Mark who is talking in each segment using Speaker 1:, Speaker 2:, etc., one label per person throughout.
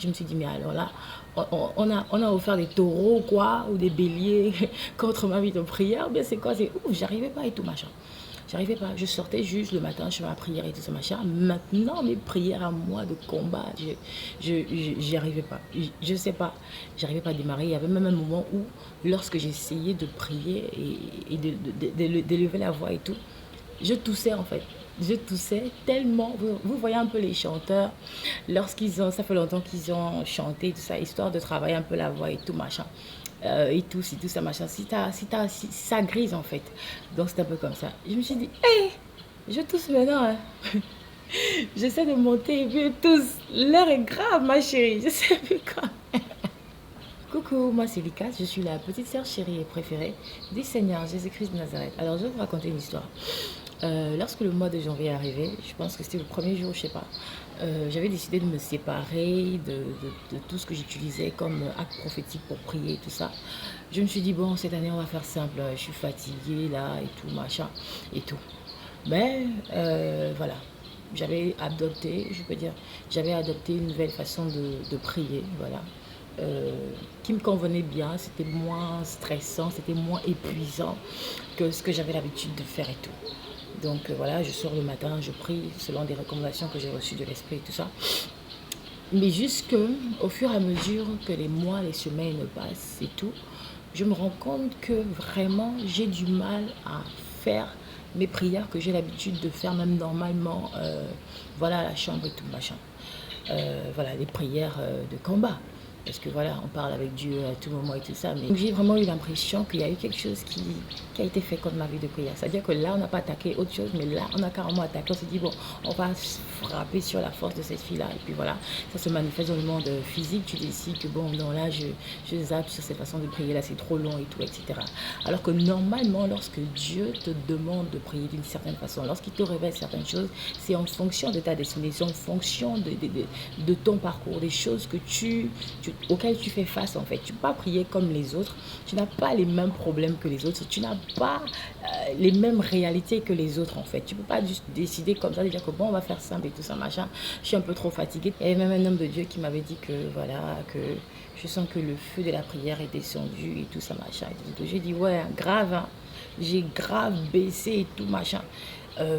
Speaker 1: Je me suis dit, mais alors là, on a offert des taureaux, quoi, ou des béliers contre ma vie de prière. Mais c'est quoi? C'est ouf, j'arrivais pas et tout, machin. J'arrivais pas. Je sortais juste le matin, je fais ma prière et tout ça, machin. Maintenant, mes prières à moi de combat, j'y arrivais pas. Je sais pas, j'arrivais pas à démarrer. Il y avait même un moment où, lorsque j'essayais de prier et d'élever la voix et tout, je toussais en fait. Je toussais tellement. Vous voyez un peu les chanteurs, lorsqu'ils ont, ça fait longtemps qu'ils ont chanté, tout ça, histoire de travailler un peu la voix et tout, machin. Et tout, si tout ça, machin. Si ça grise en fait. Donc c'est un peu comme ça. Je me suis dit, hé, je tousse maintenant. Hein. J'essaie de monter et puis je tousse. L'heure est grave, ma chérie. Je sais plus quoi. Coucou, moi c'est Lucas, je suis la petite sœur chérie et préférée du Seigneur Jésus-Christ de Nazareth. Alors je vais vous raconter une histoire. Lorsque le mois de janvier est arrivé, je pense que c'était le premier jour, je sais pas, j'avais décidé de me séparer de tout ce que j'utilisais comme acte prophétique pour prier et tout ça. Je me suis dit, bon, cette année on va faire simple, je suis fatiguée là et tout, machin et tout. Mais voilà, j'avais adopté, je peux dire, j'avais adopté une nouvelle façon de prier, voilà, qui me convenait bien, c'était moins stressant, c'était moins épuisant que ce que j'avais l'habitude de faire et tout. Donc voilà, je sors le matin, je prie selon des recommandations que j'ai reçues de l'Esprit et tout ça. Mais jusque au fur et à mesure que les mois, les semaines passent et tout, je me rends compte que vraiment j'ai du mal à faire mes prières que j'ai l'habitude de faire même normalement, voilà, à la chambre et tout machin. Voilà, les prières de combat. Parce que voilà, on parle avec Dieu à tout moment et tout ça. Mais j'ai vraiment eu l'impression qu'il y a eu quelque chose qui a été fait contre ma vie de prière. C'est-à-dire que là, on n'a pas attaqué autre chose, mais là, on a carrément attaqué. On s'est dit, bon, on va frapper sur la force de cette fille-là. Et puis voilà, ça se manifeste dans le monde physique. Tu décides que bon, non, là, je zappe sur cette façon de prier, là, c'est trop long et tout, etc. Alors que normalement, lorsque Dieu te demande de prier d'une certaine façon, lorsqu'il te révèle certaines choses, c'est en fonction de ta destinée, c'est en fonction de ton parcours, des choses que auxquelles tu fais face en fait. Tu ne peux pas prier comme les autres, tu n'as pas les mêmes problèmes que les autres, tu n'as pas les mêmes réalités que les autres en fait. Tu ne peux pas juste décider comme ça, de dire que bon, on va faire simple et tout ça, machin. Je suis un peu trop fatiguée. Il y avait même un homme de Dieu qui m'avait dit que voilà, que je sens que le feu de la prière est descendu et tout ça, machin. J'ai dit ouais, grave, hein. J'ai grave baissé et tout, machin.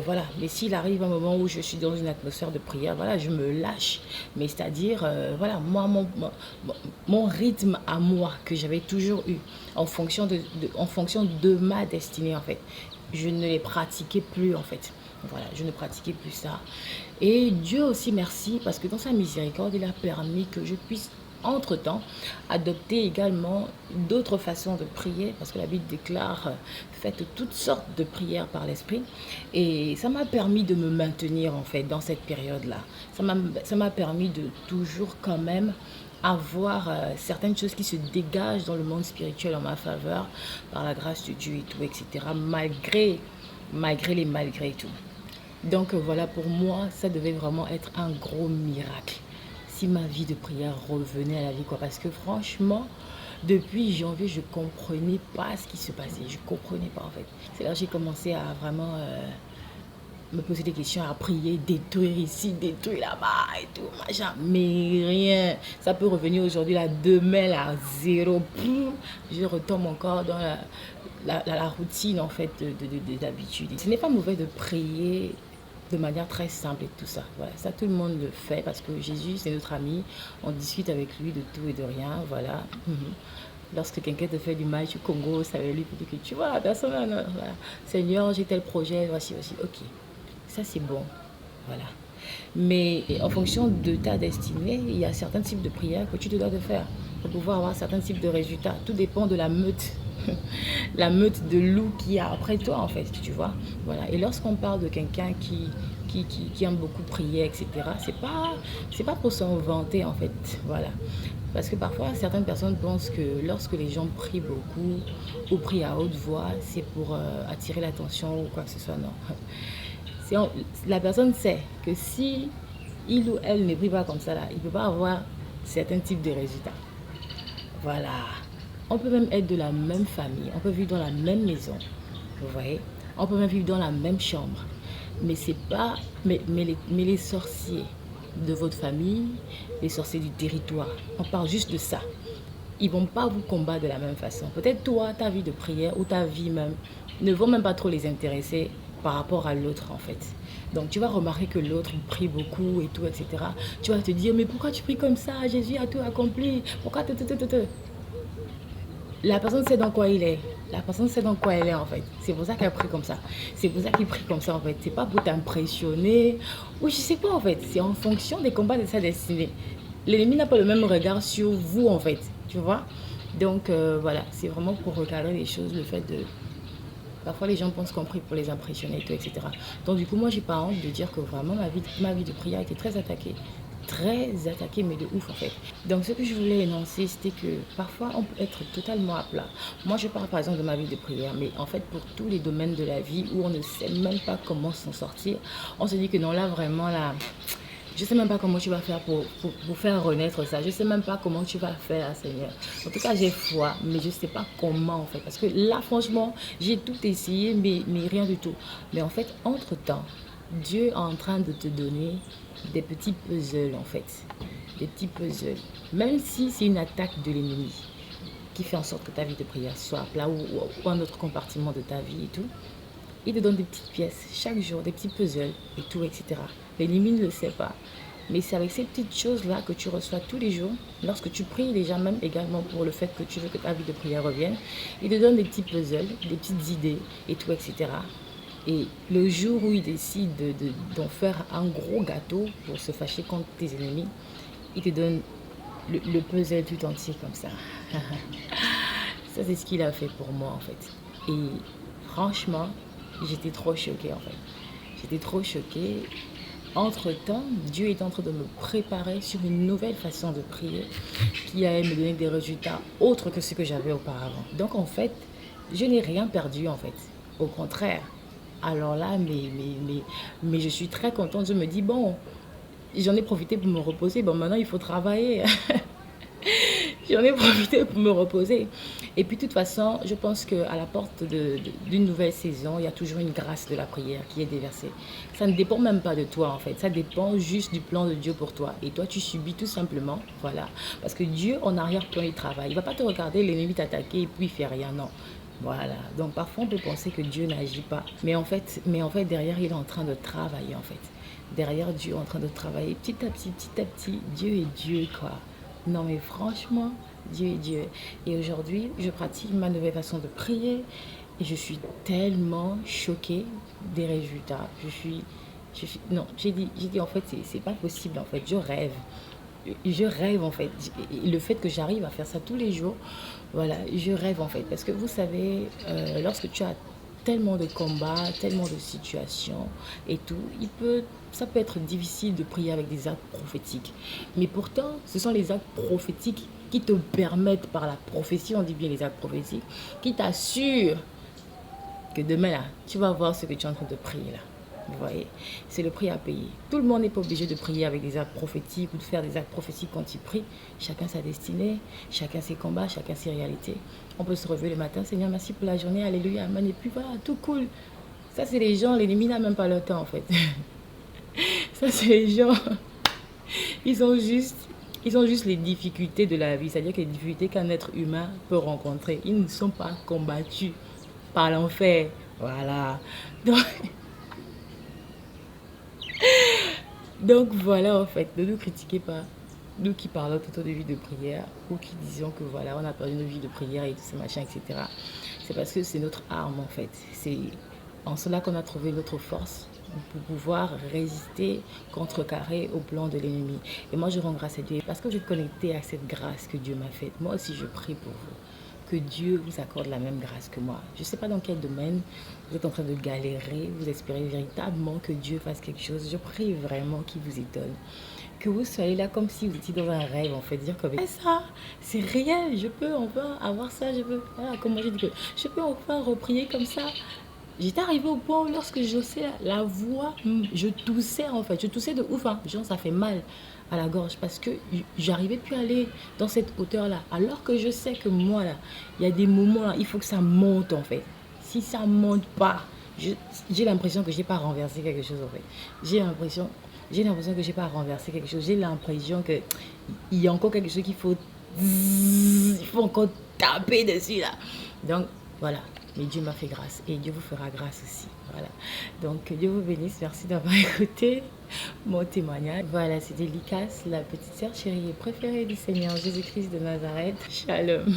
Speaker 1: Voilà, mais s'il arrive un moment où je suis dans une atmosphère de prière, voilà, je me lâche. Mais c'est-à-dire, voilà, moi, mon rythme à moi que j'avais toujours eu en fonction de ma destinée, en fait, je ne les pratiquais plus, en fait. Voilà, je ne pratiquais plus ça. Et Dieu aussi merci, parce que dans sa miséricorde, il a permis que je puisse entre-temps, adopter également d'autres façons de prier, parce que la Bible déclare faites toutes sortes de prières par l'Esprit. Et ça m'a permis de me maintenir en fait dans cette période-là. Ça m'a permis de toujours quand même avoir certaines choses qui se dégagent dans le monde spirituel en ma faveur, par la grâce de Dieu et tout, etc. Malgré les malgré et tout. Donc voilà, pour moi, ça devait vraiment être un gros miracle si ma vie de prière revenait à la vie, quoi. Parce que franchement, depuis janvier, je comprenais pas ce qui se passait. Je comprenais pas, en fait. C'est là que j'ai commencé à vraiment me poser des questions, à prier, détruire ici, détruire là-bas et tout, machin. Mais rien. Ça peut revenir aujourd'hui, là, demain, là, zéro. Poum, je retombe encore dans la routine, en fait, d'habitude. Ce n'est pas mauvais de prier de manière très simple et tout ça. Voilà, ça tout le monde le fait parce que Jésus c'est notre ami, on discute avec lui de tout et de rien, voilà. Lorsque quelqu'un te fait du mal, tu Congo, ça veut lui dire que tu vois, personne, non, non, voilà. Seigneur, j'ai tel projet, voici, voici, ok. Ça c'est bon, voilà. Mais en fonction de ta destinée, il y a certains types de prières que tu te dois de faire pour pouvoir avoir certains types de résultats. Tout dépend de la meute, la meute de loups qu'il y a après toi, en fait, tu vois. Voilà. Et lorsqu'on parle de quelqu'un qui aime beaucoup prier, etc., c'est pas pour s'en vanter, en fait. Voilà. Parce que parfois, certaines personnes pensent que lorsque les gens prient beaucoup ou prient à haute voix, c'est pour attirer l'attention ou quoi que ce soit. Non. La personne sait que si il ou elle ne prie pas comme ça, là, il ne peut pas avoir certains types de résultats. Voilà. On peut même être de la même famille, on peut vivre dans la même maison, vous voyez. On peut même vivre dans la même chambre. Mais c'est pas, mais les sorciers, de votre famille, les sorciers du territoire. On parle juste de ça. Ils ne vont pas vous combattre de la même façon. Peut-être toi, ta vie de prière ou ta vie même ne vont même pas trop les intéresser par rapport à l'autre en fait. Donc tu vas remarquer que l'autre prie beaucoup et tout, etc. Tu vas te dire, mais pourquoi tu pries comme ça? Jésus a tout accompli. Pourquoi La personne sait dans quoi il est. La personne sait dans quoi elle est en fait. C'est pour ça qu'elle prie comme ça. C'est pour ça qu'il prie comme ça en fait. C'est pas pour t'impressionner ou je sais pas en fait. C'est en fonction des combats de sa destinée. L'ennemi n'a pas le même regard sur vous en fait. Tu vois. Donc voilà, c'est vraiment pour recadrer les choses, le fait de... Parfois les gens pensent qu'on prie pour les impressionner, et tout, etc. Donc du coup, moi, j'ai pas honte de dire que vraiment ma vie de prière a été très attaquée. Très attaquée, mais de ouf en fait. Donc ce que je voulais énoncer, c'était que parfois on peut être totalement à plat. Moi, je parle par exemple de ma vie de prière, mais en fait pour tous les domaines de la vie où on ne sait même pas comment s'en sortir, on se dit que non, là vraiment, là, je ne sais même pas comment tu vas faire pour faire renaître ça. Je ne sais même pas comment tu vas faire, Seigneur. En tout cas, j'ai foi, mais je ne sais pas comment, en fait. Parce que là, franchement, j'ai tout essayé, mais rien du tout. Mais en fait, entre-temps, Dieu est en train de te donner des petits puzzles, en fait. Des petits puzzles. Même si c'est une attaque de l'ennemi qui fait en sorte que ta vie de prière soit à plat ou un autre compartiment de ta vie et tout, il te donne des petites pièces chaque jour, des petits puzzles et tout, etc. L'ennemi ne le sait pas. Mais c'est avec ces petites choses-là que tu reçois tous les jours, lorsque tu pries déjà même également pour le fait que tu veux que ta vie de prière revienne, il te donne des petits puzzles, des petites idées et tout, etc. Et le jour où il décide d'en faire un gros gâteau pour se fâcher contre tes ennemis, il te donne le puzzle tout entier comme ça. Ça, c'est ce qu'il a fait pour moi en fait. Et franchement, j'étais trop choquée en fait. J'étais trop choquée. Entre-temps, Dieu est en train de me préparer sur une nouvelle façon de prier qui allait me donner des résultats autres que ce que j'avais auparavant. Donc en fait, je n'ai rien perdu en fait. Au contraire. Alors là, mais je suis très contente. Je me dis, bon, j'en ai profité pour me reposer. Bon, maintenant, il faut travailler. J'en ai profité pour me reposer. Et puis, de toute façon, je pense qu'à la porte d'une nouvelle saison, il y a toujours une grâce de la prière qui est déversée. Ça ne dépend même pas de toi, en fait. Ça dépend juste du plan de Dieu pour toi. Et toi, tu subis tout simplement. Voilà. Parce que Dieu, en arrière-plan, il travaille. Il ne va pas te regarder, l'ennemi t'attaquer et puis il ne fait rien. Non. Voilà. Donc, parfois, on peut penser que Dieu n'agit pas. Mais en fait, derrière, il est en train de travailler, en fait. Derrière, Dieu est en train de travailler petit à petit. Dieu est Dieu, quoi. Non, mais franchement, Dieu est Dieu. Et aujourd'hui, je pratique ma nouvelle façon de prier et je suis tellement choquée des résultats. Non, j'ai dit en fait, c'est pas possible en fait. Je rêve. Je rêve en fait. Et le fait que j'arrive à faire ça tous les jours, voilà, je rêve en fait. Parce que vous savez, lorsque tu as tellement de combats, tellement de situations et tout, ça peut être difficile de prier avec des actes prophétiques. Mais pourtant, ce sont les actes prophétiques qui te permettent, par la prophétie, on dit bien les actes prophétiques, qui t'assurent que demain, là, tu vas voir ce que tu es en train de prier là. Vous voyez, c'est le prix à payer. Tout le monde n'est pas obligé de prier avec des actes prophétiques ou de faire des actes prophétiques quand il prie. Chacun sa destinée, chacun ses combats, chacun ses réalités. On peut se réveiller le matin, Seigneur, merci pour la journée, alléluia, amen, et puis voilà, tout cool. Ça, c'est les gens, l'ennemi n'a même pas le temps en fait. Ça, c'est les gens, ils ont juste les difficultés de la vie, c'est-à-dire que les difficultés qu'un être humain peut rencontrer, ils ne sont pas combattus par l'enfer. Voilà. Donc voilà en fait, ne nous critiquez pas, nous qui parlons tout de vie de prière ou qui disons que voilà, on a perdu nos vies de prière et tout ce machin, etc. C'est parce que c'est notre arme en fait. C'est en cela qu'on a trouvé notre force pour pouvoir résister, contrecarrer au plan de l'ennemi. Et moi je rends grâce à Dieu parce que je suis connectée à cette grâce que Dieu m'a faite. Moi aussi je prie pour vous. Que Dieu vous accorde la même grâce que moi. Je ne sais pas dans quel domaine vous êtes en train de galérer, vous espérez véritablement que Dieu fasse quelque chose. Je prie vraiment qu'il vous étonne. Que vous soyez là comme si vous étiez dans un rêve, en fait. Dire que ça, c'est réel, je peux enfin avoir ça, je peux. Voilà, comment j'ai dit que je peux enfin reprier comme ça. J'étais arrivée au point où lorsque j'osais la voix, je toussais en fait. Je toussais de ouf, hein. Genre ça fait mal à la gorge parce que j'arrivais plus à aller dans cette hauteur-là. Alors que je sais que moi, là, il y a des moments, là, il faut que ça monte en fait. Si ça monte pas, j'ai l'impression que j'ai pas renversé quelque chose en fait. J'ai l'impression j'ai l'impression que j'ai pas renversé quelque chose. J'ai l'impression que il y a encore quelque chose qu'il faut, il faut encore taper dessus là. Donc voilà, mais Dieu m'a fait grâce et Dieu vous fera grâce aussi. Voilà. Donc que Dieu vous bénisse. Merci d'avoir écouté mon témoignage. Voilà, c'était Likas, la petite sœur chérie et préférée du Seigneur Jésus-Christ de Nazareth. Shalom.